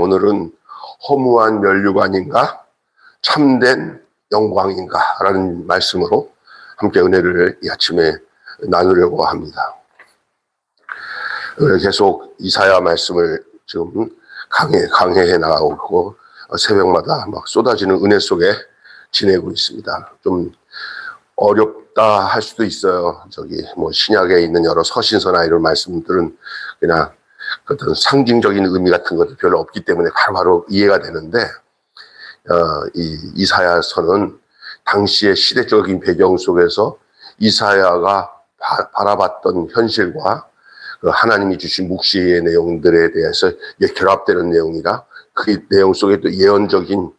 오늘은 허무한 면류관인가 참된 영광인가 라는 말씀으로 함께 은혜를 이 아침에 나누려고 합니다. 계속 이사야 말씀을 지금 강해해 나가고 새벽마다 막 쏟아지는 은혜 속에 지내고 있습니다. 좀 어렵다 할 수도 있어요. 신약에 있는 여러 서신서나 이런 말씀들은 그냥 어떤 상징적인 의미 같은 것도 별로 없기 때문에 바로 이해가 되는데, 이 이사야서는 당시의 시대적인 배경 속에서 이사야가 바라봤던 현실과 하나님이 주신 묵시의 내용들에 대해서 결합되는 내용이라 그 내용 속에 또 예언적인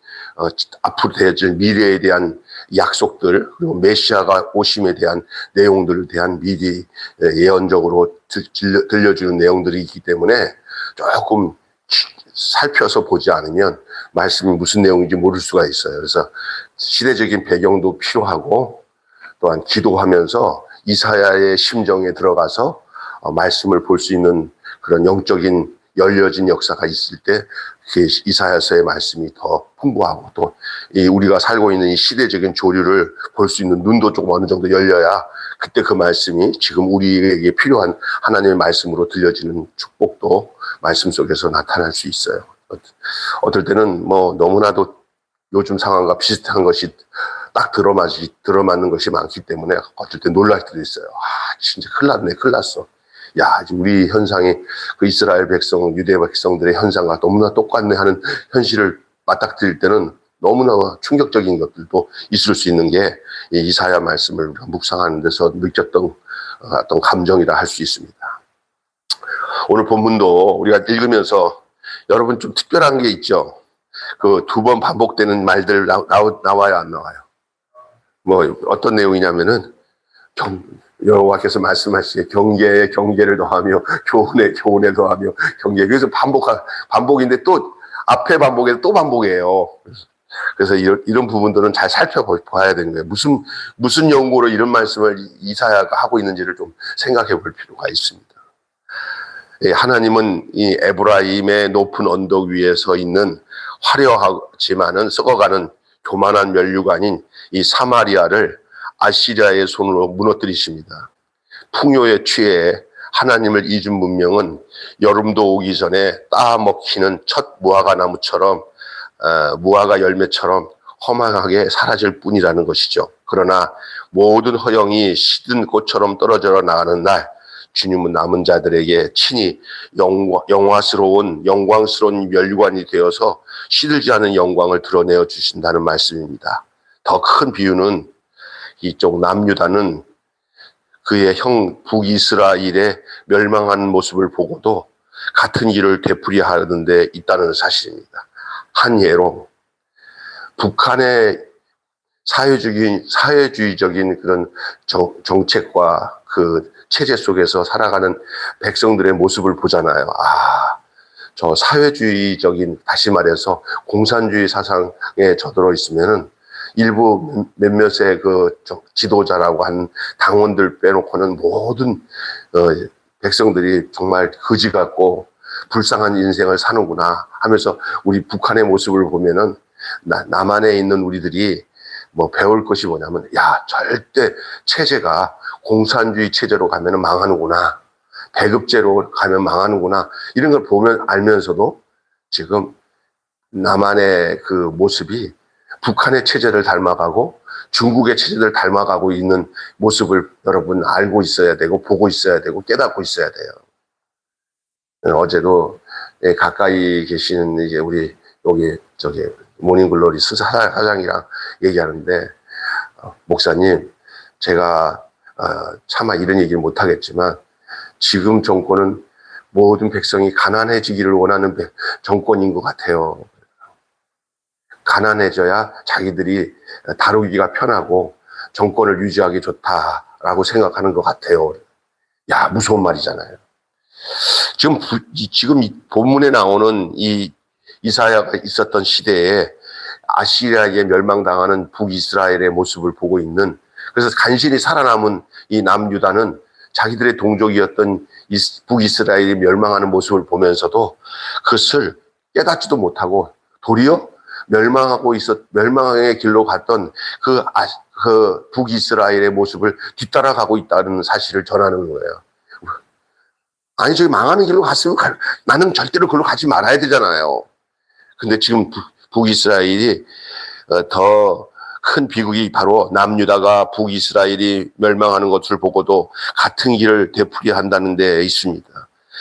앞으로 되어질 미래에 대한 약속들, 그리고 메시아가 오심에 대한 내용들에 대한 미리 예언적으로 들려주는 내용들이 있기 때문에 조금 살펴서 보지 않으면 말씀이 무슨 내용인지 모를 수가 있어요. 그래서 시대적인 배경도 필요하고 또한 기도하면서 이사야의 심정에 들어가서 말씀을 볼 수 있는 그런 영적인 열려진 역사가 있을 때 이사야서의 말씀이 더 풍부하고 또 우리가 살고 있는 이 시대적인 조류를 볼 수 있는 눈도 조금 어느 정도 열려야 그때 그 말씀이 지금 우리에게 필요한 하나님의 말씀으로 들려지는 축복도 말씀 속에서 나타날 수 있어요. 어떨 때는 너무나도 요즘 상황과 비슷한 것이 딱 들어맞는 것이 많기 때문에 어떨 때 놀랄 때도 있어요. 진짜 큰일 났어. 지금 우리 현상이 그 이스라엘 백성, 유대 백성들의 현상과 너무나 똑같네 하는 현실을 맞닥뜨릴 때는 너무나 충격적인 것들도 있을 수 있는 게 이사야 말씀을 묵상하는 데서 느꼈던 어떤 감정이라 할 수 있습니다. 오늘 본문도 우리가 읽으면서 여러분 좀 특별한 게 있죠. 그 2번 반복되는 말들 나와요, 안 나와요? 어떤 내용이냐면은 여호와께서 말씀하시기에 경계에 경계를 더하며 교훈에 교훈에 더하며 경계. 그래서 반복인데 또 앞에 반복에서 또 반복이에요. 그래서 이런 부분들은 잘 살펴봐야 되는 거예요. 무슨 연고로 이런 말씀을 이사야가 하고 있는지를 좀 생각해 볼 필요가 있습니다. 하나님은 이 에브라임의 높은 언덕 위에 서 있는 화려하지만은 썩어가는 교만한 면류관인 이 사마리아를 아시리아의 손으로 무너뜨리십니다. 풍요에 취해 하나님을 잊은 문명은 여름도 오기 전에 따먹히는 첫 무화과 나무처럼 무화과 열매처럼 허망하게 사라질 뿐이라는 것이죠. 그러나 모든 허영이 시든 꽃처럼 떨어져 나가는 날 주님은 남은 자들에게 친히 영광스러운 면류관이 되어서 시들지 않은 영광을 드러내어 주신다는 말씀입니다. 더 큰 비유는 이쪽 남유다는 그의 형 북이스라엘의 멸망하는 모습을 보고도 같은 길을 되풀이하는 데 있다는 사실입니다. 한 예로 북한의 사회주의적인 그런 정책과 그 체제 속에서 살아가는 백성들의 모습을 보잖아요. 저 사회주의적인, 다시 말해서 공산주의 사상에 젖들어 있으면은 일부 몇몇의 그 지도자라고 한 당원들 빼놓고는 모든 백성들이 정말 거지 같고 불쌍한 인생을 사는구나 하면서 우리 북한의 모습을 보면은 남한에 있는 우리들이 배울 것이 뭐냐면 절대 체제가 공산주의 체제로 가면은 망하는구나, 배급제로 가면 망하는구나, 이런 걸 보면 알면서도 지금 남한의 그 모습이 북한의 체제를 닮아가고 중국의 체제를 닮아가고 있는 모습을 여러분 알고 있어야 되고 보고 있어야 되고 깨닫고 있어야 돼요. 어제도 가까이 계시는 이제 우리 여기 모닝글로리 사장이랑 얘기하는데, 목사님, 제가 차마 이런 얘기를 못 하겠지만 지금 정권은 모든 백성이 가난해지기를 원하는 정권인 것 같아요. 가난해져야 자기들이 다루기가 편하고 정권을 유지하기 좋다라고 생각하는 것 같아요. 무서운 말이잖아요. 지금 이 본문에 나오는 이 이사야가 있었던 시대에 아시리아에 멸망당하는 북이스라엘의 모습을 보고 있는, 그래서 간신히 살아남은 이 남유다는 자기들의 동족이었던 북이스라엘이 멸망하는 모습을 보면서도 그것을 깨닫지도 못하고 도리어 멸망의 길로 갔던 그 북이스라엘의 모습을 뒤따라가고 있다는 사실을 전하는 거예요. 아니, 저기 망하는 길로 갔으면 나는 절대로 그걸로 가지 말아야 되잖아요. 근데 지금 북이스라엘이 더 큰 비극이 바로 남유다가 북이스라엘이 멸망하는 것을 보고도 같은 길을 되풀이한다는 데 있습니다.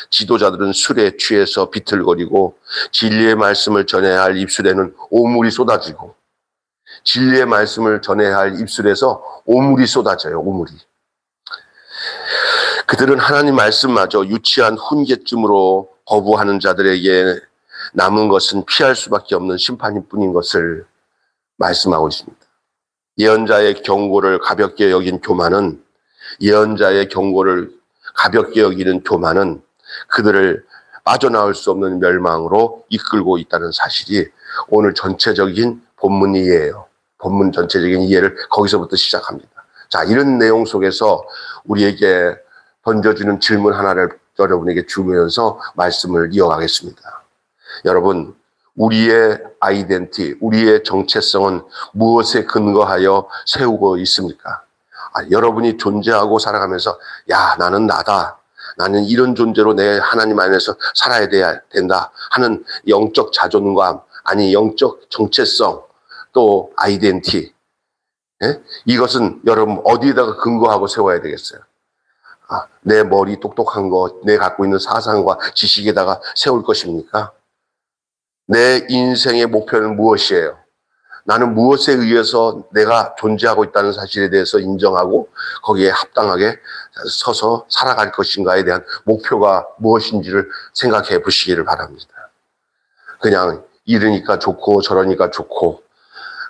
지도자들은 술에 취해서 비틀거리고 진리의 말씀을 전해야 할 입술에는 오물이 쏟아지고 진리의 말씀을 전해야 할 입술에서 오물이 쏟아져요. 오물이. 그들은 하나님 말씀마저 유치한 훈계쯤으로 거부하는 자들에게 남은 것은 피할 수밖에 없는 심판일 뿐인 것을 말씀하고 있습니다. 예언자의 경고를 가볍게 여긴 교만은 그들을 빠져나올 수 없는 멸망으로 이끌고 있다는 사실이 오늘 전체적인 본문 이해예요. 본문 전체적인 이해를 거기서부터 시작합니다. 자, 이런 내용 속에서 우리에게 던져주는 질문 하나를 여러분에게 주면서 말씀을 이어가겠습니다. 여러분, 우리의 아이덴티, 우리의 정체성은 무엇에 근거하여 세우고 있습니까? 여러분이 존재하고 살아가면서 야, 나는 나다. 나는 이런 존재로 내 하나님 안에서 살아야 된다 하는 영적 자존감, 아니 영적 정체성, 또 아이덴티. 예? 이것은 여러분 어디에다가 근거하고 세워야 되겠어요? 내 머리 똑똑한 거, 내 갖고 있는 사상과 지식에다가 세울 것입니까? 내 인생의 목표는 무엇이에요? 나는 무엇에 의해서 내가 존재하고 있다는 사실에 대해서 인정하고 거기에 합당하게 서서 살아갈 것인가에 대한 목표가 무엇인지를 생각해 보시기를 바랍니다. 그냥 이러니까 좋고 저러니까 좋고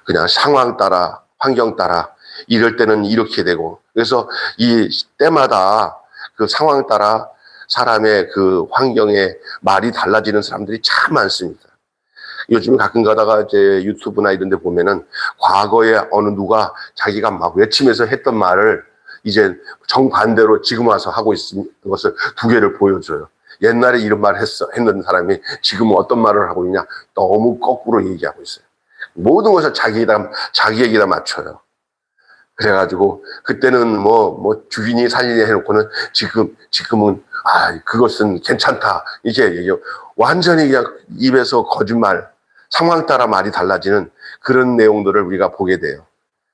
그냥 상황 따라 환경 따라 이럴 때는 이렇게 되고 그래서 이 때마다 그 상황 따라 사람의 그 환경에 말이 달라지는 사람들이 참 많습니다. 요즘 가끔 가다가 이제 유튜브나 이런 데 보면은 과거에 어느 누가 자기가 막 외치면서 했던 말을 이제 정반대로 지금 와서 하고 있는 것을 두 개를 보여줘요. 옛날에 이런 말을 했는 사람이 지금 어떤 말을 하고 있냐? 너무 거꾸로 얘기하고 있어요. 모든 것을 자기에게다 맞춰요. 그래가지고 그때는 뭐 주인이 살리냐 해놓고는 지금은 그것은 괜찮다. 이게 얘기해요. 완전히 그냥 입에서 거짓말, 상황 따라 말이 달라지는 그런 내용들을 우리가 보게 돼요.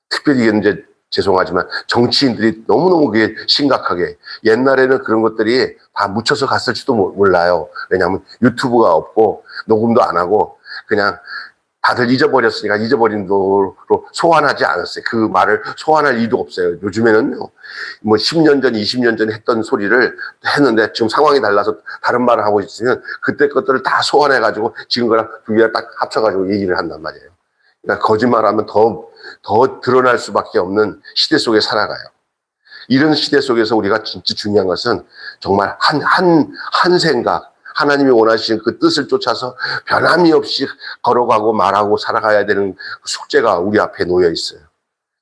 특별히 이제 죄송하지만 정치인들이 너무너무 그게 심각하게 옛날에는 그런 것들이 다 묻혀서 갔을지도 몰라요. 왜냐하면 유튜브가 없고 녹음도 안 하고 그냥 다들 잊어버렸으니까 잊어버린 도로 소환하지 않았어요. 그 말을 소환할 이유도 없어요. 요즘에는요, 뭐 10년 전, 20년 전에 했던 소리를 했는데 지금 상황이 달라서 다른 말을 하고 있으면 그때 것들을 다 소환해가지고 지금 거랑 두 개를 딱 합쳐가지고 얘기를 한단 말이에요. 그러니까 거짓말하면 더 드러날 수밖에 없는 시대 속에 살아가요. 이런 시대 속에서 우리가 진짜 중요한 것은 정말 한 생각, 하나님이 원하시는 그 뜻을 쫓아서 변함이 없이 걸어가고 말하고 살아가야 되는 숙제가 우리 앞에 놓여 있어요.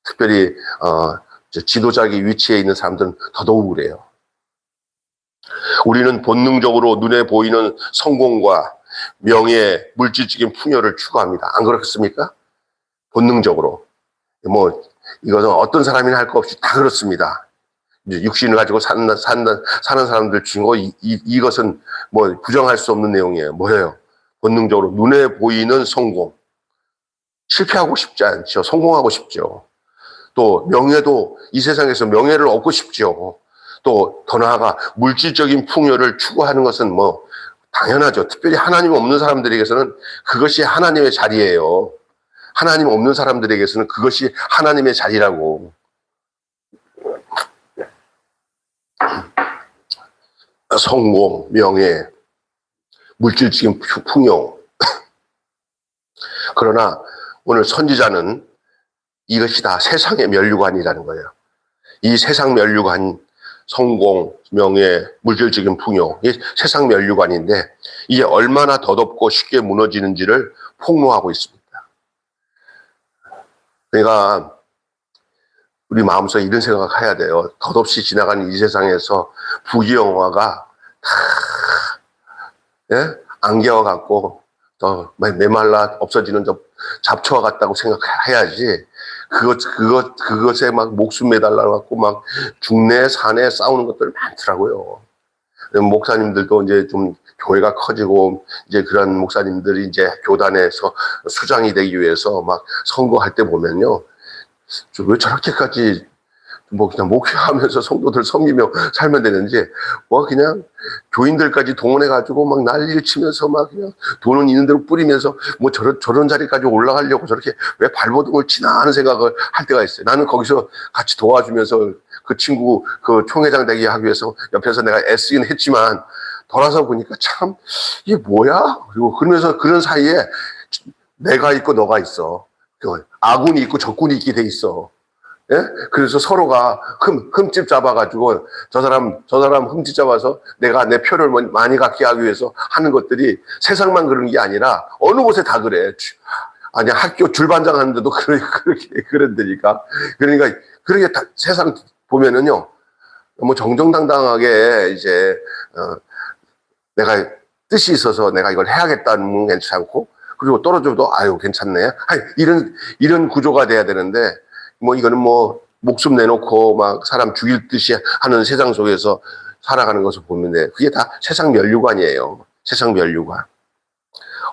특별히 지도자의 위치에 있는 사람들은 더더욱 그래요. 우리는 본능적으로 눈에 보이는 성공과 명예, 물질적인 풍요를 추구합니다. 안 그렇습니까? 본능적으로. 이것은 어떤 사람이나 할 것 없이 다 그렇습니다. 이제 육신을 가지고 사는 사람들 중에 이것은 뭐 부정할 수 없는 내용이에요. 뭐예요? 본능적으로 눈에 보이는 성공. 실패하고 싶지 않죠. 성공하고 싶죠. 또 명예도 이 세상에서 명예를 얻고 싶죠. 또 더 나아가 물질적인 풍요를 추구하는 것은 뭐 당연하죠. 특별히 하나님 없는 사람들에게서는 그것이 하나님의 자리예요. 하나님 없는 사람들에게서는 그것이 하나님의 자리라고. 성공, 명예, 물질적인 풍요. 그러나 오늘 선지자는 이것이 다 세상의 면류관이라는 거예요. 이 세상 면류관, 성공, 명예, 물질적인 풍요, 이 세상 면류관인데 이게 얼마나 더덥고 쉽게 무너지는지를 폭로하고 있습니다. 그러니까 우리 마음속에 이런 생각을 해야 돼요. 덧없이 지나가는 이 세상에서 부귀영화가 다 안개와 같고 더 메말라 없어지는 저 잡초와 같다고 생각해야지. 그것에 막 목숨 매달려갖고 막 중내 산에 싸우는 것들 많더라고요. 목사님들도 이제 좀 교회가 커지고 이제 그런 목사님들이 이제 교단에서 수장이 되기 위해서 막 선거할 때 보면요. 왜 저렇게까지 뭐 그냥 목회하면서 성도들 섬기며 살면 되는지 뭐 그냥 교인들까지 동원해가지고 막 난리를 치면서 막 그냥 돈은 있는 대로 뿌리면서 뭐 저런 자리까지 올라가려고 저렇게 왜 발버둥을 치나 하는 생각을 할 때가 있어요. 나는 거기서 같이 도와주면서 그 친구 그 총회장 되게 하기 위해서 옆에서 내가 애쓰긴 했지만 돌아서 보니까 참 이게 뭐야? 그리고 그러면서 그런 사이에 내가 있고 너가 있어. 아군이 있고 적군이 있게 돼 있어. 예? 그래서 서로가 흠집 잡아가지고 저 사람 흠집 잡아서 내가 내 표를 많이 갖게 하기 위해서 하는 것들이 세상만 그런 게 아니라 어느 곳에 다 그래. 아니 학교 줄반장 하는데도 그렇게 그런다니까. 그러니까 다 세상 보면은요. 뭐 정정당당하게 이제 내가 뜻이 있어서 내가 이걸 해야겠다는 건 괜찮고 그리고 떨어져도 아유 괜찮네. 아니, 이런 구조가 돼야 되는데. 뭐 이거는 뭐 목숨 내놓고 막 사람 죽일 듯이 하는 세상 속에서 살아가는 것을 보는데 그게 다 세상 면류관이에요. 세상 면류관.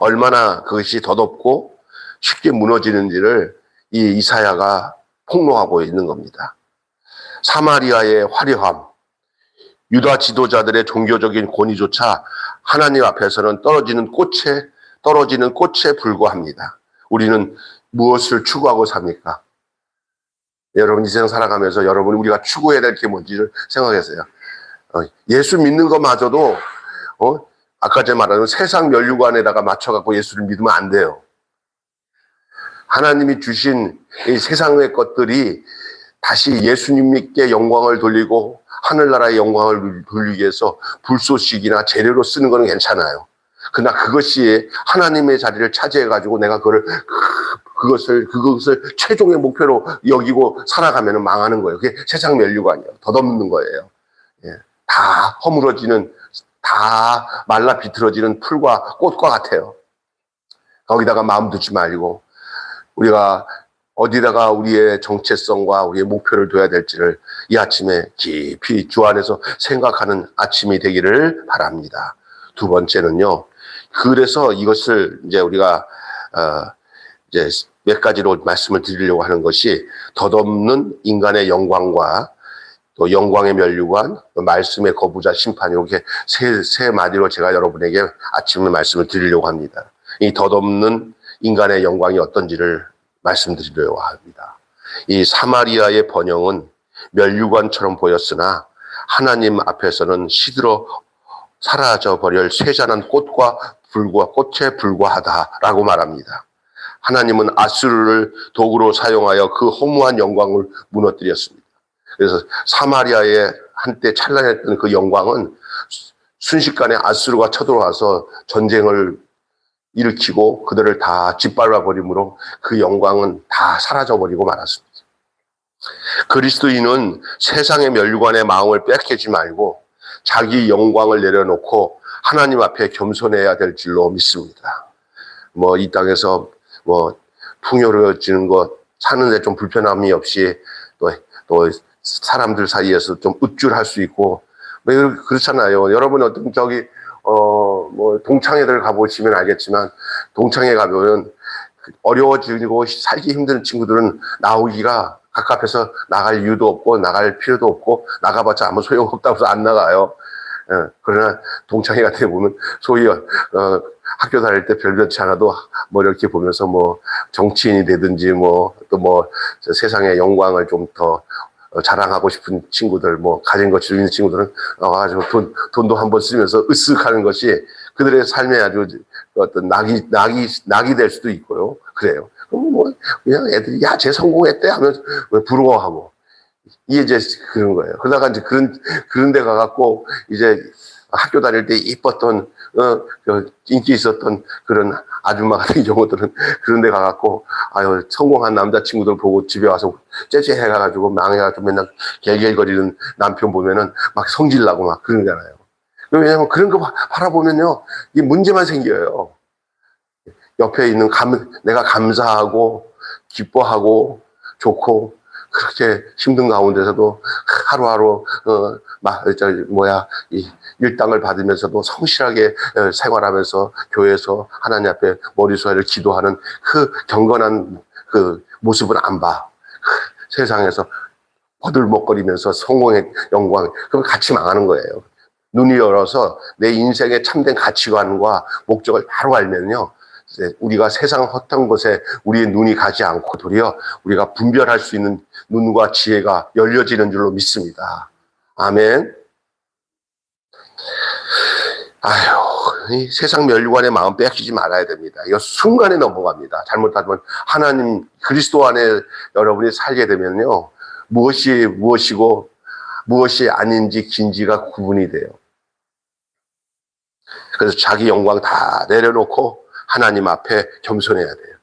얼마나 그것이 덧없고 쉽게 무너지는지를 이 이사야가 폭로하고 있는 겁니다. 사마리아의 화려함, 유다 지도자들의 종교적인 권위조차 하나님 앞에서는 떨어지는 꽃에 불과합니다. 우리는 무엇을 추구하고 삽니까? 여러분 이 세상 살아가면서 우리가 추구해야 될 게 뭔지를 생각했어요. 예수 믿는 것마저도 아까 제가 말한 세상 면류관에다가 맞춰갖고 예수를 믿으면 안 돼요. 하나님이 주신 이 세상의 것들이 다시 예수님께 영광을 돌리고 하늘나라의 영광을 돌리기 위해서 불쏘시기나 재료로 쓰는 건 괜찮아요. 그러나 그것이 하나님의 자리를 차지해가지고 내가 그것을 최종의 목표로 여기고 살아가면 망하는 거예요. 그게 세상 면류관이에요. 덧없는 거예요. 예. 다 허물어지는, 다 말라 비틀어지는 풀과 꽃과 같아요. 거기다가 마음 두지 말고 우리가 어디다가 우리의 정체성과 우리의 목표를 둬야 될지를 이 아침에 깊이 주 안에서 생각하는 아침이 되기를 바랍니다. 두 번째는요. 그래서 이것을 이제 우리가 이제 몇 가지로 말씀을 드리려고 하는 것이 덧없는 인간의 영광과 또 영광의 면류관, 말씀의 거부자 심판 이렇게 세 마디로 제가 여러분에게 아침에 말씀을 드리려고 합니다. 이 덧없는 인간의 영광이 어떤지를 말씀드리려고 합니다. 이 사마리아의 번영은 면류관처럼 보였으나 하나님 앞에서는 시들어 사라져버릴 쇠잔한 꽃에 불과하다라고 말합니다. 하나님은 아수르를 도구로 사용하여 그 허무한 영광을 무너뜨렸습니다. 그래서 사마리아에 한때 찬란했던 그 영광은 순식간에 아수르가 쳐들어와서 전쟁을 일으키고 그들을 다 짓밟아 버림으로 그 영광은 다 사라져 버리고 말았습니다. 그리스도인은 세상의 면류관의 마음을 뺏기지 말고 자기 영광을 내려놓고 하나님 앞에 겸손해야 될 줄로 믿습니다. 뭐 이 땅에서 뭐 풍요로워지는 것 사는데 좀 불편함이 없이 또 사람들 사이에서 좀 우쭐할 수 있고 뭐 그렇잖아요. 여러분 어떤 뭐 동창회들 가보시면 알겠지만 동창회 가보면 어려워지고 살기 힘든 친구들은 나오기가 갑갑해서 나갈 이유도 없고 나갈 필요도 없고 나가봤자 아무 소용없다고 해서 안 나가요. 그러나 동창회 같은 데 보면 소위 학교 다닐 때 별변치 않아도 뭐 이렇게 보면서 뭐 정치인이 되든지 뭐 또 뭐 세상의 영광을 좀 더 자랑하고 싶은 친구들 뭐 가진 것 있는 친구들은 와가지고 돈도 한번 쓰면서 으쓱하는 것이 그들의 삶에 아주 어떤 낙이 될 수도 있고요. 그래요. 그럼 뭐 그냥 애들이 야 쟤 성공했대 하면서 부러워하고 이게 이제 그런 거예요. 그러다가 이제 그런 데 가갖고 이제 학교 다닐 때 이뻤던 인기 있었던 그런 아줌마 같은 경우들은 그런 데 가갖고 아유 성공한 남자친구들 보고 집에 와서 째째해가지고 망해가지고 맨날 갤갤거리는 남편 보면은 막 성질나고 막 그러잖아요. 왜냐면 그런 거 바라보면요 이 문제만 생겨요. 옆에 있는 내가 감사하고 기뻐하고 좋고 그렇게 힘든 가운데서도 하루하루 이 일당을 받으면서도 성실하게 생활하면서 교회에서 하나님 앞에 머리소리를 기도하는 그 경건한 그 모습은 안 봐. 세상에서 버들먹거리면서 성공의 영광, 그럼 같이 망하는 거예요. 눈이 열어서 내 인생의 참된 가치관과 목적을 바로 알면요, 우리가 세상 헛된 곳에 우리의 눈이 가지 않고 도리어 우리가 분별할 수 있는 눈과 지혜가 열려지는 줄로 믿습니다. 아멘. 아유, 이 세상 멸류관의 마음 빼앗기지 말아야 됩니다. 이거 순간에 넘어갑니다. 잘못하면 하나님 그리스도 안에 여러분이 살게 되면요, 무엇이 무엇이고 무엇이 아닌지 긴지가 구분이 돼요. 그래서 자기 영광 다 내려놓고 하나님 앞에 겸손해야 돼요.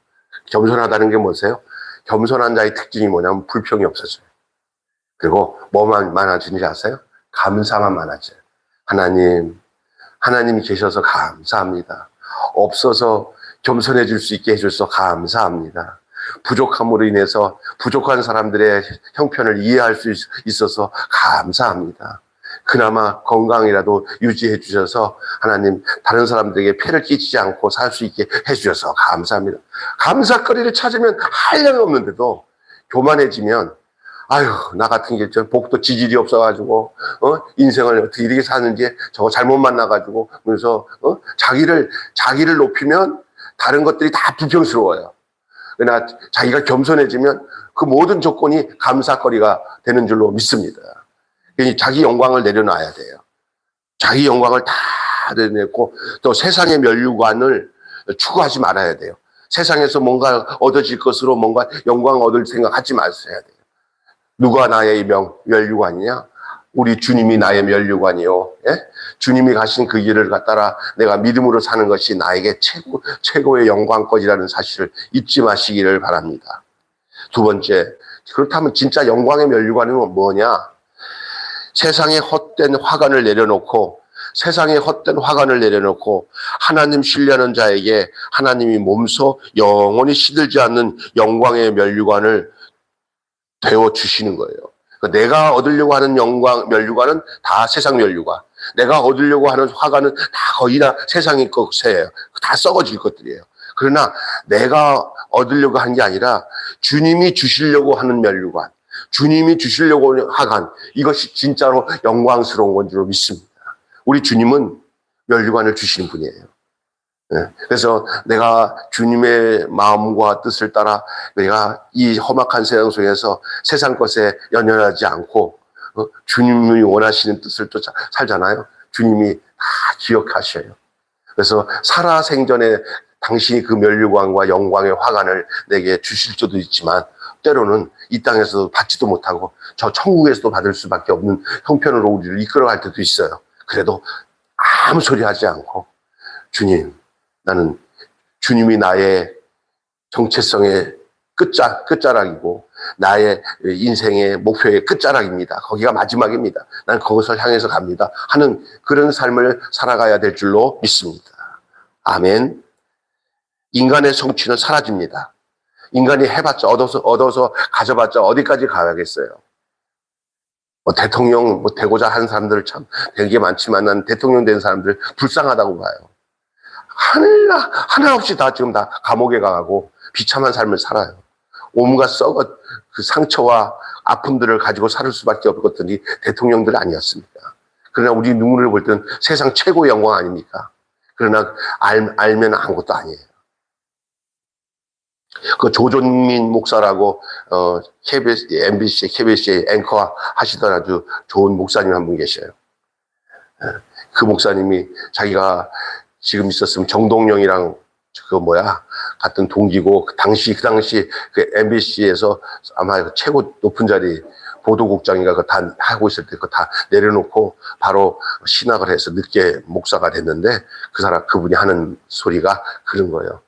겸손하다는 게 뭐세요? 겸손한 자의 특징이 뭐냐면 불평이 없어져요. 그리고 뭐만 많아지는지 아세요? 감사만 많아져요. 하나님이 계셔서 감사합니다. 없어서 겸손해질 수 있게 해줘서 감사합니다. 부족함으로 인해서 부족한 사람들의 형편을 이해할 수 있어서 감사합니다. 그나마 건강이라도 유지해 주셔서 하나님 다른 사람들에게 폐를 끼치지 않고 살 수 있게 해 주셔서 감사합니다. 감사거리를 찾으면 한량이 없는데도 교만해지면 아유, 나 같은 게 복도 지질이 없어가지고 인생을 어떻게 이렇게 사는지 저거 잘못 만나가지고 그래서 자기를 높이면 다른 것들이 다 불평스러워요. 그러나 자기가 겸손해지면 그 모든 조건이 감사거리가 되는 줄로 믿습니다. 자기 영광을 내려놔야 돼요. 자기 영광을 다 내려놓고 또 세상의 멸류관을 추구하지 말아야 돼요. 세상에서 뭔가 얻어질 것으로 뭔가 영광 얻을 생각하지 마셔야 돼요. 누가 나의 멸류관이냐? 우리 주님이 나의 멸류관이요. 예? 주님이 가신 그 길을 따라 내가 믿음으로 사는 것이 나에게 최고의 영광거리라는 사실을 잊지 마시기를 바랍니다. 두 번째, 그렇다면 진짜 영광의 멸류관은 뭐냐? 세상의 헛된 화관을 내려놓고 하나님 신뢰하는 자에게 하나님이 몸소 영원히 시들지 않는 영광의 멸류관을 되어주시는 거예요. 내가 얻으려고 하는 멸류관은 다 세상 멸류관. 내가 얻으려고 하는 화관은 다 거의 다 세상의 것이에요. 다 썩어질 것들이에요. 그러나 내가 얻으려고 한 게 아니라 주님이 주시려고 하는 멸류관, 주님이 주시려고 하는 화관, 이것이 진짜로 영광스러운 건 줄 믿습니다. 우리 주님은 멸류관을 주시는 분이에요. 그래서 내가 주님의 마음과 뜻을 따라 내가 이 험악한 세상 속에서 세상 것에 연연하지 않고 주님이 원하시는 뜻을 쫓아 살잖아요. 주님이 다 기억하셔요. 그래서 살아생전에 당신이 그 멸류관과 영광의 화관을 내게 주실 수도 있지만 때로는 이 땅에서도 받지도 못하고 저 천국에서도 받을 수밖에 없는 형편으로 우리를 이끌어갈 때도 있어요. 그래도 아무 소리 하지 않고 주님, 나는 주님이 나의 정체성의 끝자락이고 나의 인생의 목표의 끝자락입니다. 거기가 마지막입니다. 난 그것을 향해서 갑니다. 하는 그런 삶을 살아가야 될 줄로 믿습니다. 아멘. 인간의 성취는 사라집니다. 인간이 해봤자 얻어서 가져봤자 어디까지 가야겠어요. 대통령 되고자 하는 사람들 참 되게 많지만 난 대통령 된 사람들 불쌍하다고 봐요. 하나 없이 다 지금 다 감옥에 가고 비참한 삶을 살아요. 온갖 그 상처와 아픔들을 가지고 살 수밖에 없는 것들이 대통령들 아니었습니까? 그러나 우리 눈물을 볼 때는 세상 최고의 영광 아닙니까? 그러나 알면 아무것도 아니에요. 그 조존민 목사라고 MBC, KBS 앵커 하시던 아주 좋은 목사님 한 분 계셔요. 그 목사님이 자기가 지금 있었으면 정동영이랑 같은 동기고 그 당시 그 MBC에서 아마 최고 높은 자리 보도국장인가 그거 다 하고 있을 때 그거 다 내려놓고 바로 신학을 해서 늦게 목사가 됐는데 그분이 하는 소리가 그런 거예요.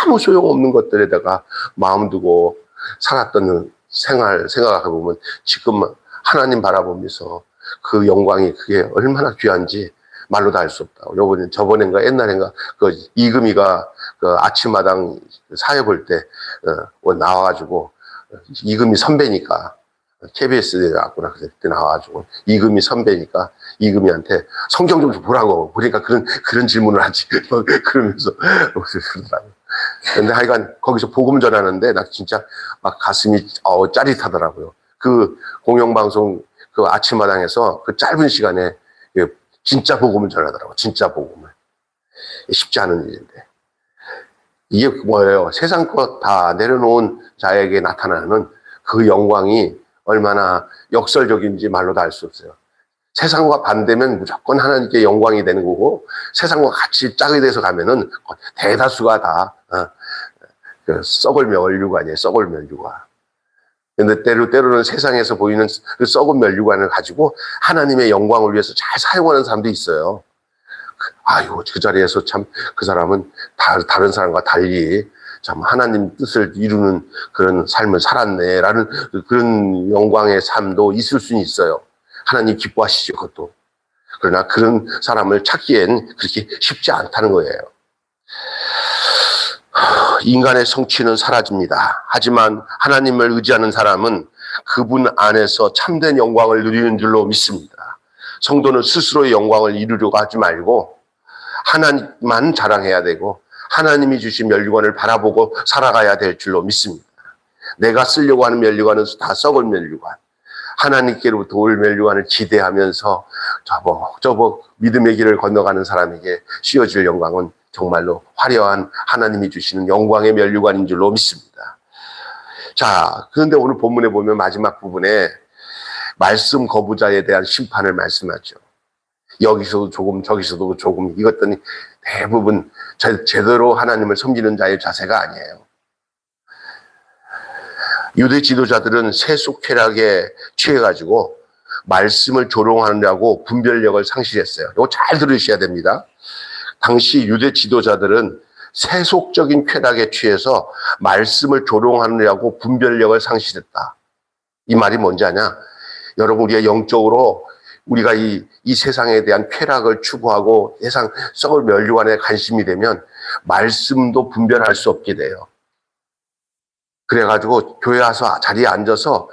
아무 소용없는 것들에다가 마음 두고 살았던 생각해 보면 지금 하나님 바라보면서 그 영광이 그게 얼마나 귀한지 말로 다 할 수 없다. 저번엔가 옛날엔가 그 이금희가 그 아침마당 사회 볼 때 나와가지고 이금희 선배니까 KBS에 나왔구나. 그때 나와가지고 이금희 선배니까 이금희한테 성경 좀 보라고 보니까 그런 질문을 하지 그러면서 그러더라고요. 근데 하여간 거기서 복음 전하는데 나 진짜 막 가슴이 짜릿하더라고요. 그 공영방송 그 아침마당에서 그 짧은 시간에 진짜 복음을 전하더라고요. 진짜 복음을. 쉽지 않은 일인데. 이게 뭐예요? 세상 것 다 내려놓은 자에게 나타나는 그 영광이 얼마나 역설적인지 말로 다 알 수 없어요. 세상과 반대면 무조건 하나님께 영광이 되는 거고, 세상과 같이 짝이 돼서 가면은 대다수가 다 그 썩을 멸류관이에요. 썩을 멸류관. 근데 때로는 세상에서 보이는 그 썩은 멸류관을 가지고 하나님의 영광을 위해서 잘 사용하는 사람도 있어요. 아유, 그 자리에서 참 그 사람은 다른 사람과 달리 참 하나님 뜻을 이루는 그런 삶을 살았네라는 그런 영광의 삶도 있을 수는 있어요. 하나님 기뻐하시죠, 그것도. 그러나 그런 사람을 찾기엔 그렇게 쉽지 않다는 거예요. 인간의 성취는 사라집니다. 하지만 하나님을 의지하는 사람은 그분 안에서 참된 영광을 누리는 줄로 믿습니다. 성도는 스스로의 영광을 이루려고 하지 말고 하나님만 자랑해야 되고 하나님이 주신 면류관을 바라보고 살아가야 될 줄로 믿습니다. 내가 쓰려고 하는 면류관은 다 썩은 면류관. 하나님께로부터 올 면류관을 기대하면서 저거 믿음의 길을 건너가는 사람에게 씌워질 영광은 정말로 화려한 하나님이 주시는 영광의 면류관인 줄로 믿습니다. 자, 그런데 오늘 본문에 보면 마지막 부분에 말씀 거부자에 대한 심판을 말씀하죠. 여기서도 조금 저기서도 조금 이것들이 대부분 제대로 하나님을 섬기는 자의 자세가 아니에요. 유대 지도자들은 세속 쾌락에 취해가지고 말씀을 조롱하느라고 분별력을 상실했어요. 이거 잘 들으셔야 됩니다. 당시 유대 지도자들은 세속적인 쾌락에 취해서 말씀을 조롱하느라고 분별력을 상실했다. 이 말이 뭔지 아냐? 여러분, 우리가 영적으로 우리가 이 세상에 대한 쾌락을 추구하고 세상 썩을 멸류관에 관심이 되면 말씀도 분별할 수 없게 돼요. 그래가지고 교회 와서 자리에 앉아서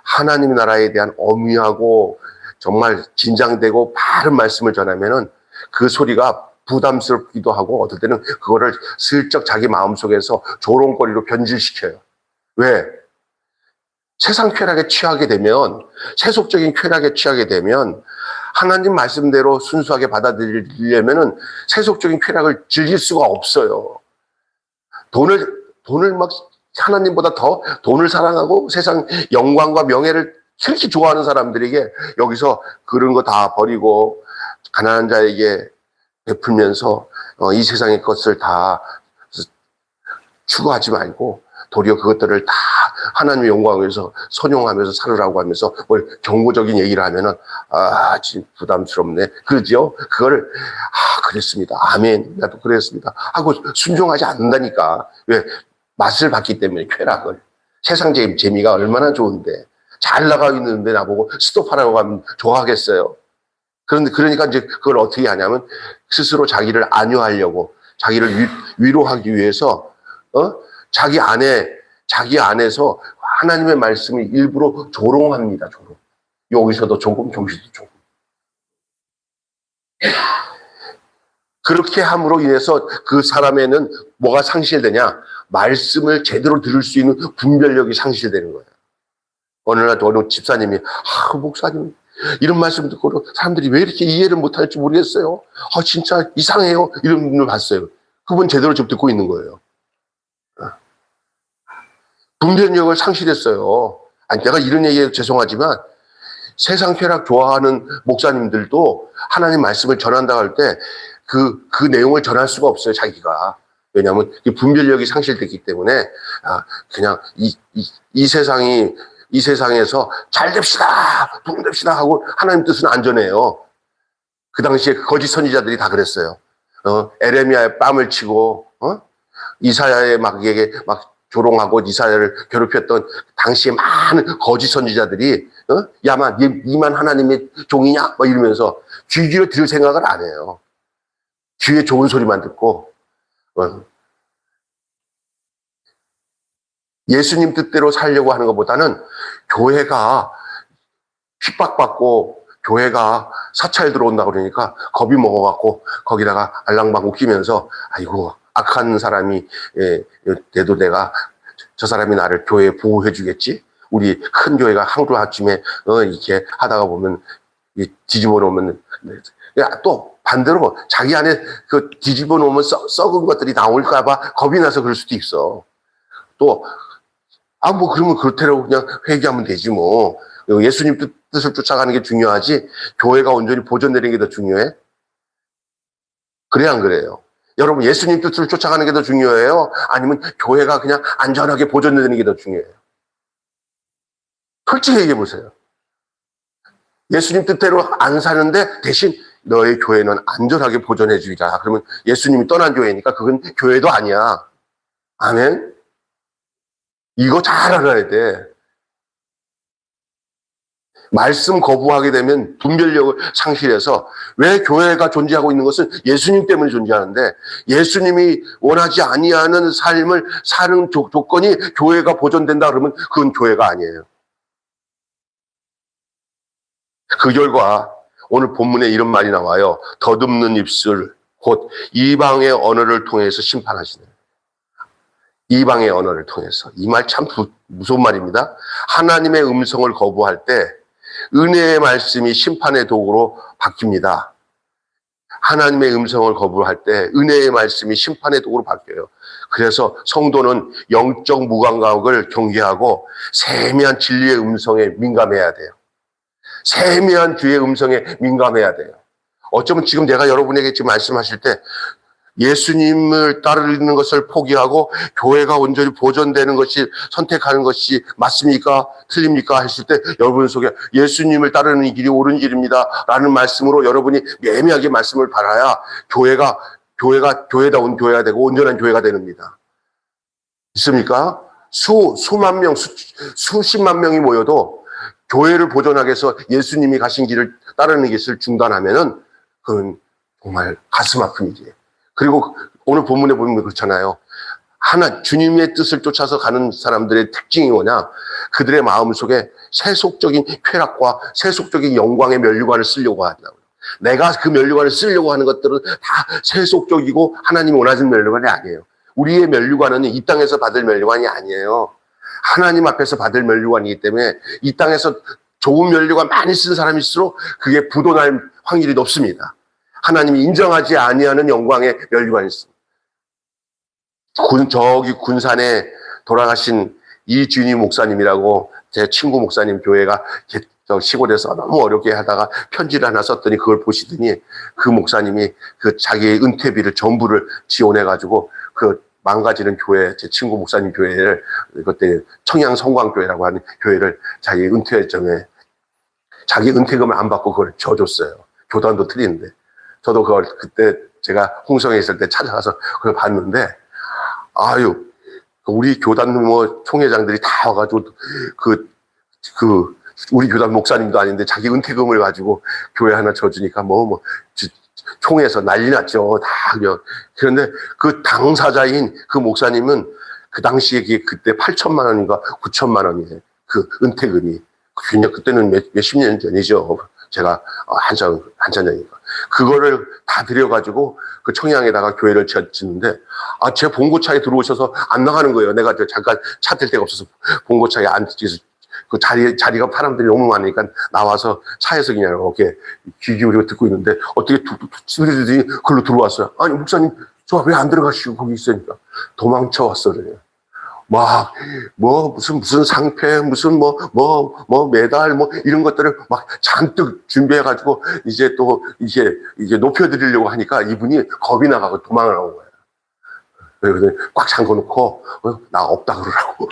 하나님 나라에 대한 엄위하고 정말 긴장되고 바른 말씀을 전하면은 그 소리가 부담스럽기도 하고 어떨 때는 그거를 슬쩍 자기 마음속에서 조롱거리로 변질시켜요. 왜? 세상 쾌락에 취하게 되면, 세속적인 쾌락에 취하게 되면 하나님 말씀대로 순수하게 받아들이려면은 세속적인 쾌락을 즐길 수가 없어요. 돈을 막 하나님보다 더 돈을 사랑하고 세상 영광과 명예를 그렇게 좋아하는 사람들에게 여기서 그런 거 다 버리고 가난한 자에게 베풀면서 이 세상의 것을 다 추구하지 말고 도리어 그것들을 다 하나님의 영광을 위해서 선용하면서 살으라고 하면서 뭘 경고적인 얘기를 하면은 지금 부담스럽네. 그러죠? 그거를 그랬습니다. 아멘. 나도 그랬습니다. 하고 순종하지 않는다니까. 왜? 맛을 봤기 때문에 쾌락을. 세상 재미가 얼마나 좋은데 잘 나가고 있는데 나보고 스톱하라고 하면 좋아하겠어요. 그러니까 이제 그걸 어떻게 하냐면 스스로 자기를 안유하려고 자기를 위로하기 위해서 자기 안에서 하나님의 말씀을 일부러 조롱합니다. 조롱. 여기서도 조금 저기서도 조금. 그렇게 함으로 인해서 그 사람에는 뭐가 상실되냐? 말씀을 제대로 들을 수 있는 분별력이 상실되는 거예요. 어느 집사님이 목사님 이런 말씀 듣고 사람들이 왜 이렇게 이해를 못할지 모르겠어요. 진짜 이상해요. 이런 분을 봤어요. 그분 제대로 지금 듣고 있는 거예요. 분별력을 상실했어요. 내가 이런 얘기해 죄송하지만 세상 쾌락 좋아하는 목사님들도 하나님 말씀을 전한다고 할 때 그 내용을 전할 수가 없어요, 자기가. 왜냐하면 분별력이 상실됐기 때문에 그냥 이 세상에서 잘 됩시다, 부흥됩시다 하고 하나님 뜻은 안 전해요. 그 당시에 거짓 선지자들이 다 그랬어요. 에레미야에 뺨을 치고 이사야의 막 조롱하고 이스라엘을 괴롭혔던 당시에 많은 거짓 선지자들이 야마 니만 하나님의 종이냐? 뭐 이러면서 귀 기울여 들을 생각을 안 해요. 귀에 좋은 소리만 듣고 예수님 뜻대로 살려고 하는 것보다는 교회가 핍박받고 교회가 사찰 들어온다 그러니까 겁이 먹어갖고 거기다가 알랑방 웃기면서 아이고 악한 사람이 돼도 내가 저 사람이 나를 교회에 보호해 주겠지. 우리 큰 교회가 하루아침에 이렇게 하다가 보면 뒤집어 놓으면 또 반대로 자기 안에 그 뒤집어 놓으면 썩은 것들이 나올까봐 겁이 나서 그럴 수도 있어. 또 뭐 그러면 그렇대로 그냥 회개하면 되지 뭐. 예수님 뜻을 쫓아가는 게 중요하지 교회가 온전히 보존되는 게 더 중요해? 그래 안 그래요? 여러분 예수님 뜻을 쫓아가는 게 더 중요해요? 아니면 교회가 그냥 안전하게 보존되는 게 더 중요해요? 솔직히 얘기해 보세요. 예수님 뜻대로 안 사는데 대신 너의 교회는 안전하게 보존해 주자. 그러면 예수님이 떠난 교회니까 그건 교회도 아니야. 아멘? 이거 잘 알아야 돼. 말씀 거부하게 되면 분별력을 상실해서 왜 교회가 존재하고 있는 것은 예수님 때문에 존재하는데 예수님이 원하지 아니하는 삶을 사는 조건이 교회가 보존된다 그러면 그건 교회가 아니에요. 그 결과 오늘 본문에 이런 말이 나와요. 더듬는 입술 곧 이방의 언어를 통해서 심판하시네. 이방의 언어를 통해서. 이 말 참 무서운 말입니다. 하나님의 음성을 거부할 때 은혜의 말씀이 심판의 도구로 바뀝니다. 하나님의 음성을 거부할 때 은혜의 말씀이 심판의 도구로 바뀌어요. 그래서 성도는 영적 무감각을 경계하고 세미한 진리의 음성에 민감해야 돼요. 세미한 주의 음성에 민감해야 돼요. 어쩌면 지금 내가 여러분에게 지금 말씀하실 때 예수님을 따르는 것을 포기하고 교회가 온전히 보존되는 것이 선택하는 것이 맞습니까? 틀립니까? 했을 때 여러분 속에 예수님을 따르는 길이 옳은 길입니다. 라는 말씀으로 여러분이 매매하게 말씀을 받아야 교회다운 교회가 되고 온전한 교회가 됩니다. 있습니까? 수만 명, 수십만 명이 모여도 교회를 보존하기 위해서 예수님이 가신 길을 따르는 것을 중단하면은 그건 정말 가슴 아픈 일이에요. 그리고 오늘 본문에 보면 그렇잖아요. 주님의 뜻을 쫓아서 가는 사람들의 특징이 뭐냐? 그들의 마음 속에 세속적인 쾌락과 세속적인 영광의 면류관을 쓰려고 한다고요. 내가 그 면류관을 쓰려고 하는 것들은 다 세속적이고 하나님이 원하시는 면류관이 아니에요. 우리의 면류관은 이 땅에서 받을 면류관이 아니에요. 하나님 앞에서 받을 면류관이기 때문에 이 땅에서 좋은 면류관 많이 쓴 사람일수록 그게 부도날 확률이 높습니다. 하나님이 인정하지 아니하는 영광의 면류관이 있습니다. 저기 군산에 돌아가신 이준희 목사님이라고 제 친구 목사님 교회가 시골에서 너무 어렵게 하다가 편지를 하나 썼더니 그걸 보시더니 그 목사님이 그 자기의 은퇴비를 전부를 지원해가지고 그 망가지는 교회, 제 친구 목사님 교회를 그때 청양성광교회라고 하는 교회를 자기 은퇴점에 자기 은퇴금을 안 받고 그걸 줘줬어요. 교단도 틀리는데. 저도 그걸 그때 제가 홍성에 있을 때 찾아가서 그걸 봤는데, 우리 교단 총회장들이 다 와가지고 우리 교단 목사님도 아닌데 자기 은퇴금을 가지고 교회 하나 줘주니까 총회에서 난리 났죠. 다 그런데 그 당사자인 그 목사님은 그 당시에 그때 8천만 원인가 9천만 원이에요. 그 은퇴금이. 그때는 몇십 년 전이죠. 제가 한참 전이니까. 그거를 다 들여가지고 그 청양에다가 교회를 짓는데, 제 봉고차에 들어오셔서 안 나가는 거예요. 내가 잠깐 차 탈 데가 없어서 봉고차에 앉아서 그 자리가 사람들이 너무 많으니까 나와서 차에서 그냥 이렇게 귀 기울이고 듣고 있는데 어떻게 두드리더니 글로 들어왔어요. 아니, 목사님, 저 왜 안 들어가시고 거기 있으니까. 도망쳐 왔어, 그래요. 무슨 상패, 무슨 메달, 이런 것들을 막 잔뜩 준비해가지고, 이제 또, 이제 높여드리려고 하니까 이분이 겁이 나가고 도망을 나온 거예요. 그래서 꽉 잠궈 놓고, 나 없다 그러라고.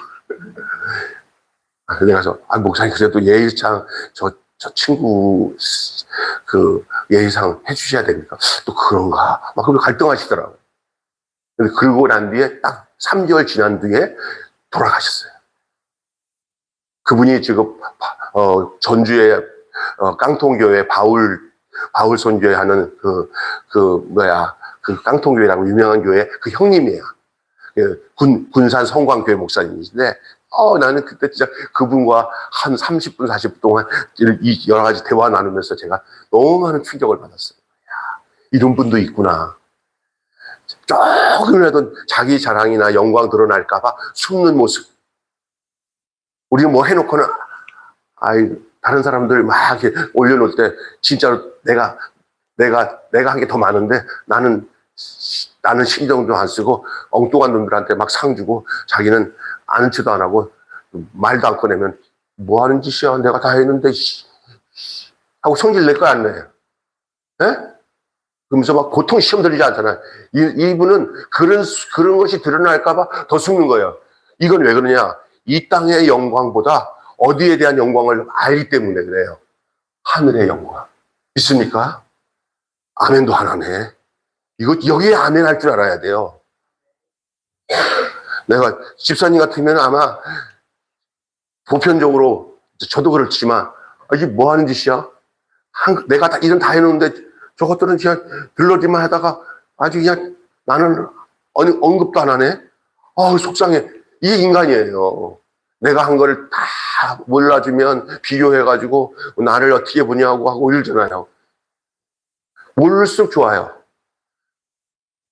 내가 목사님, 그래도 예의상, 저 친구, 예의상 해주셔야 됩니까? 또 그런가? 그걸 갈등하시더라고요. 그러고 난 뒤에 딱 3개월 지난 뒤에 돌아가셨어요. 그분이 지금 전주의 깡통교회 바울 선교회 하는 그 깡통교회라고 유명한 교회 그 형님이에요. 군산 성광교회 목사님이신데, 나는 그때 진짜 그분과 한 30분, 40분 동안 여러 가지 대화 나누면서 제가 너무 많은 충격을 받았어요. 야, 이런 분도 있구나. 조금이라도 자기 자랑이나 영광 드러날까봐 숨는 모습. 우리가 뭐 해놓고는, 다른 사람들 막 이렇게 올려놓을 때, 진짜로 내가 한 게 더 많은데, 나는 신경도 안 쓰고, 엉뚱한 놈들한테 막 상 주고, 자기는 아는 체도 안 하고, 말도 안 꺼내면, 뭐 하는 짓이야? 내가 다 했는데, 하고 성질 낼 거 안 내요. 예? 그러면서 막 고통 시험 들리지 않잖아요. 이분은 그런 것이 드러날까봐 더 숨는 거예요. 이건 왜 그러냐? 이 땅의 영광보다 어디에 대한 영광을 알기 때문에 그래요. 하늘의 영광. 있습니까? 아멘도 안 하네. 여기에 아멘 할 줄 알아야 돼요. 내가 집사님 같으면 아마 보편적으로, 저도 그렇지만, 이게 뭐 하는 짓이야? 내가 일은 다 해놓는데 저것들은 그냥 들러리만 하다가 아주 그냥 나는 언급도 안 하네? 속상해. 이게 인간이에요. 내가 한 거를 다 몰라주면 비교해가지고 나를 어떻게 보냐고 하고 이러잖아요. 모를수록 좋아요.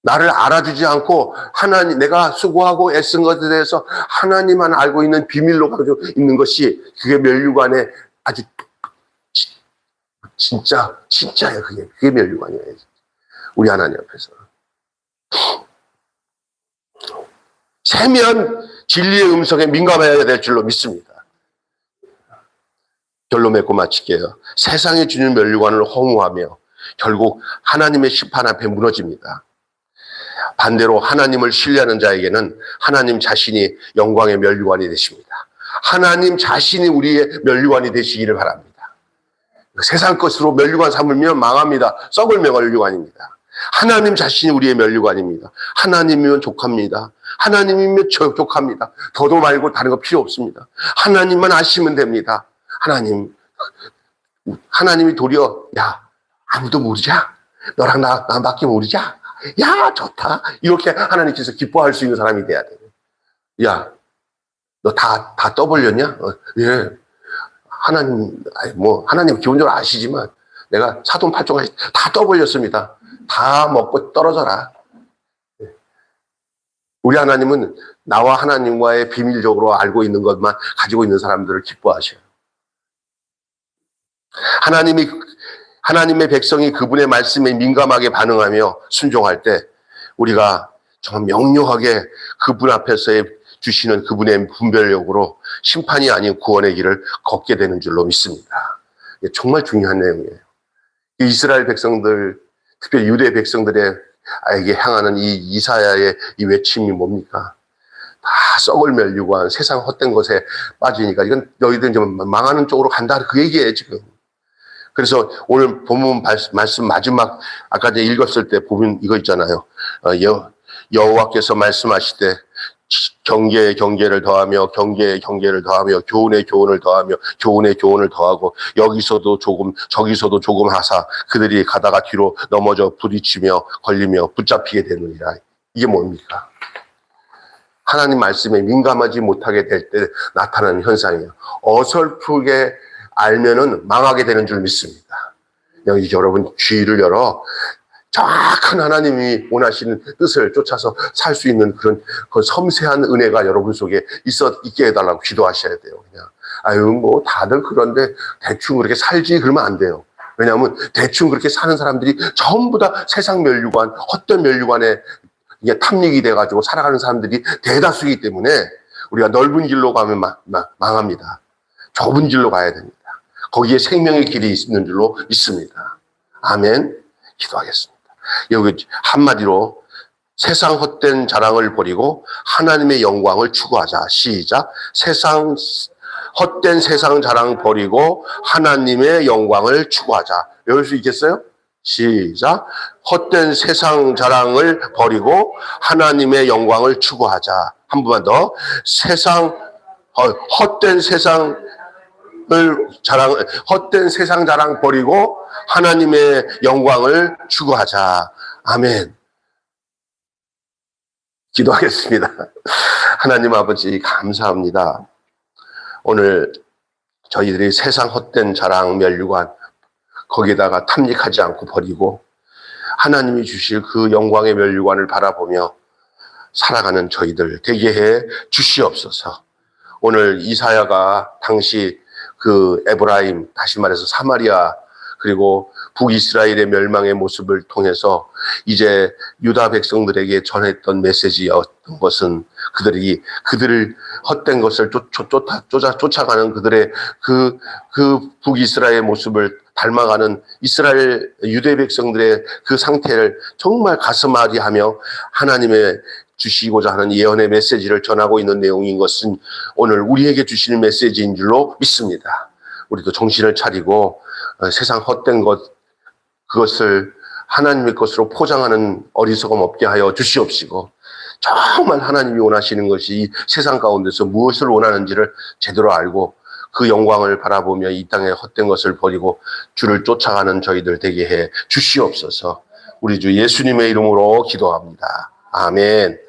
나를 알아주지 않고 하나님, 내가 수고하고 애쓴 것에 대해서 하나님만 알고 있는 비밀로 가지고 있는 것이 그게 면류관에 아주 진짜예요. 그게 면류관이에요. 우리 하나님 앞에서. 세면 진리의 음성에 민감해야 될 줄로 믿습니다. 결론 맺고 마칠게요. 세상이 주는 면류관을 허무하며 결국 하나님의 심판 앞에 무너집니다. 반대로 하나님을 신뢰하는 자에게는 하나님 자신이 영광의 면류관이 되십니다. 하나님 자신이 우리의 면류관이 되시기를 바랍니다. 세상 것으로 면류관 삼으면 망합니다. 썩을 면류관입니다. 하나님 자신이 우리의 면류관입니다. 하나님이면 족합니다. 하나님이면 족합니다. 더도 말고 다른 거 필요 없습니다. 하나님만 아시면 됩니다. 하나님이 도리어, 야, 아무도 모르자? 너랑 나밖에 모르자? 야, 좋다. 이렇게 하나님께서 기뻐할 수 있는 사람이 돼야 돼요. 야, 너 다 떠벌렸냐? 예. 하나님 기본적으로 아시지만 내가 사돈 팔종까지 다 떠벌렸습니다. 다 먹고 떨어져라. 우리 하나님은 나와 하나님과의 비밀적으로 알고 있는 것만 가지고 있는 사람들을 기뻐하셔요. 하나님의 백성이 그분의 말씀에 민감하게 반응하며 순종할 때 우리가 정말 명료하게 그분 앞에서의 주시는 그분의 분별력으로 심판이 아닌 구원의 길을 걷게 되는 줄로 믿습니다. 이게 정말 중요한 내용이에요. 이스라엘 백성들, 특별히 유대 백성들에게 향하는 이 이사야의 이 외침이 뭡니까? 다 썩을 면류관, 세상 헛된 것에 빠지니까 이건 너희들 좀 망하는 쪽으로 간다. 그 얘기예요, 지금. 그래서 오늘 본문 말씀 마지막, 아까 제가 읽었을 때 보면 이거 있잖아요. 여호와께서 말씀하실 때 경계에 경계를 더하며 경계에 경계를 더하며 교훈에 교훈을 더하며 교훈에 교훈을 더하고 여기서도 조금 저기서도 조금 하사 그들이 가다가 뒤로 넘어져 부딪히며 걸리며 붙잡히게 되느니라. 이게 뭡니까? 하나님 말씀에 민감하지 못하게 될 때 나타나는 현상이에요. 어설프게 알면은 망하게 되는 줄 믿습니다. 여기 여러분 귀를 열어 정확한 하나님이 원하시는 뜻을 쫓아서 살 수 있는 그런 섬세한 은혜가 여러분 속에 있게 해달라고 기도하셔야 돼요. 그냥 뭐 다들 그런데 대충 그렇게 살지 그러면 안 돼요. 왜냐하면 대충 그렇게 사는 사람들이 전부 다 세상 면류관, 헛된 면류관에 탐닉이 돼가지고 살아가는 사람들이 대다수이기 때문에 우리가 넓은 길로 가면 망합니다. 좁은 길로 가야 됩니다. 거기에 생명의 길이 있는 줄로 믿습니다. 아멘. 기도하겠습니다. 여기 한마디로 세상 헛된 자랑을 버리고 하나님의 영광을 추구하자. 시작. 헛된 세상 자랑 버리고 하나님의 영광을 추구하자. 외울 수 있겠어요? 시작. 헛된 세상 자랑을 버리고 하나님의 영광을 추구하자. 한 번만 더. 헛된 세상 자랑 버리고 하나님의 영광을 추구하자. 아멘. 기도하겠습니다. 하나님 아버지 감사합니다. 오늘 저희들이 세상 헛된 자랑 면류관 거기에다가 탐닉하지 않고 버리고 하나님이 주실 그 영광의 면류관을 바라보며 살아가는 저희들 되게 해 주시옵소서. 오늘 이사야가 당시 그 에브라임, 다시 말해서 사마리아 그리고 북이스라엘의 멸망의 모습을 통해서 이제 유다 백성들에게 전했던 메시지였던 것은 그들을 헛된 것을 쫓아가는 그들의 그 북이스라엘 모습을 닮아가는 이스라엘 유대 백성들의 그 상태를 정말 가슴앓이하며 하나님의 주시고자 하는 예언의 메시지를 전하고 있는 내용인 것은 오늘 우리에게 주시는 메시지인 줄로 믿습니다. 우리도 정신을 차리고 세상 헛된 그것을 하나님의 것으로 포장하는 어리석음 없게 하여 주시옵시고 정말 하나님이 원하시는 것이 이 세상 가운데서 무엇을 원하는지를 제대로 알고 그 영광을 바라보며 이 땅에 헛된 것을 버리고 주를 쫓아가는 저희들 되게 해 주시옵소서. 우리 주 예수님의 이름으로 기도합니다. 아멘.